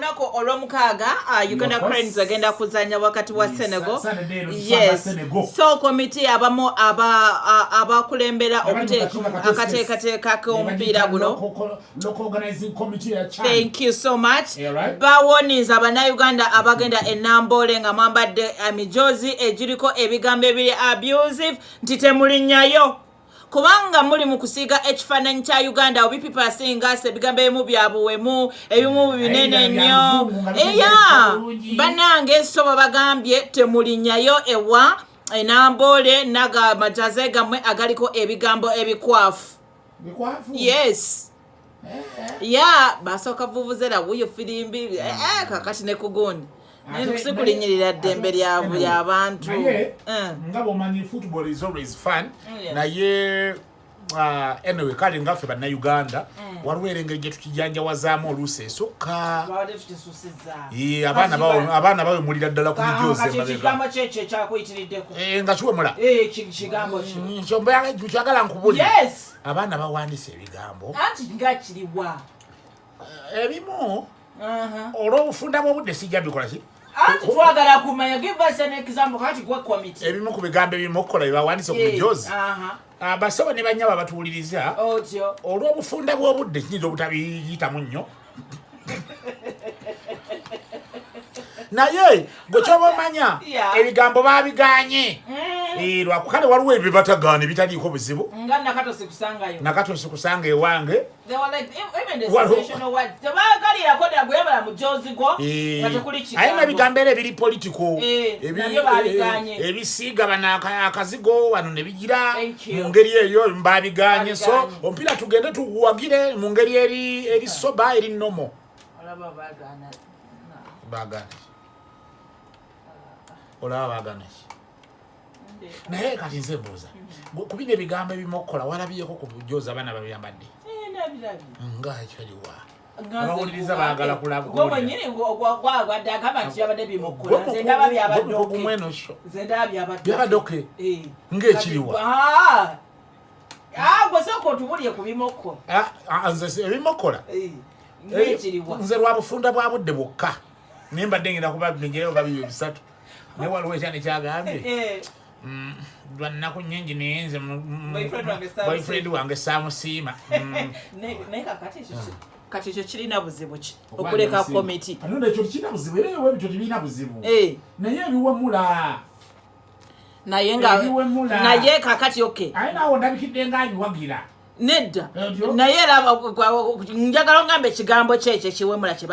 Olunako olw'omukaaga Uganda Cranes agenda kuzanya wakati wa Senegal. Yes. So committee abamu abakulembera akateekateeka k'omupiira guno. Thank you so much. Bawoniza Uganda abagenda e Namboole nga mwambadde emijozi egiriko ebigambo ebiri abusive nti temulinnyayo. Kubanga muli mu kusiiga ekifaananyi kya Uganda obipipa asinga ebigambo ebimu byabuwemu ebimu binene nnyo. Bannange so bagambye temulinnyayo ewa e Namboole naga majaze gammwe agaliko ebigambo ebikwafu. Yes. Basooka vuvuzela wuyo firimbi kakati ne kugundi. Nekulinyirira ddembe ly'abantu. Nga bw'omanyi football is always fun. Naye anyway kale ngaffe bannayuganda waliwo engeri gye tukijanjawazaamu oluusi esukka. Abaana bawemulira ddala ku mijozi nga kiwemula. Kyagala nkubulira abaana bawandiisa ebigambo ebimu olw'obufunda bw'obudde sijja bikola ki. Twagala kumanya, give us an example kati gwa committee. Ebimu ku bigambo ebimu okukola bye bawandiisa ku mijozi. Basaba ne bannya batuwuliriza olw'obufunda bw'obudde kiyinza obutabiyitamu nnyo. Naye gwe kyoba omanya ebigambo baabiganye. Lwakukale waliwo ebyo batagaana ebitaliiko buzibu. Nga Nakato sikusanga ewange. Ayina ebigambo era ebiri politiko ebisiiga bano akazigo wano ne bigira mu ngeri eyo baabiganye. So omupiira tugende tuwagire mu ngeri eri soba eri nomo. Olaba baagana naye kati nze mbuuza ku bino ebigambo ebimu okukola walabyeko ku bujozi abaana babyambadde nga ekyaliwa abawuliriza baagala kulabbyabaddoke ng'ekiriwa ebimokola nze lwa bufunda bwa budde bwokka naye mbadde ngenda kuba bigereyo babiri bisatu naye waliwo ekyani kyagambye lwannaku nnyingi naye nze boyfriend wange saamusiima. Kati ekyo kirina buzibu ki okuleka komiti? Ekyo kirina buzibu era ebyo tebirina buzibu naye ebiwemula. Naye kakati oke aye naawe ndabikidde ng'abiwagira nedda naye era njagala ongambe ekigambo kyekyo ekiwemula kye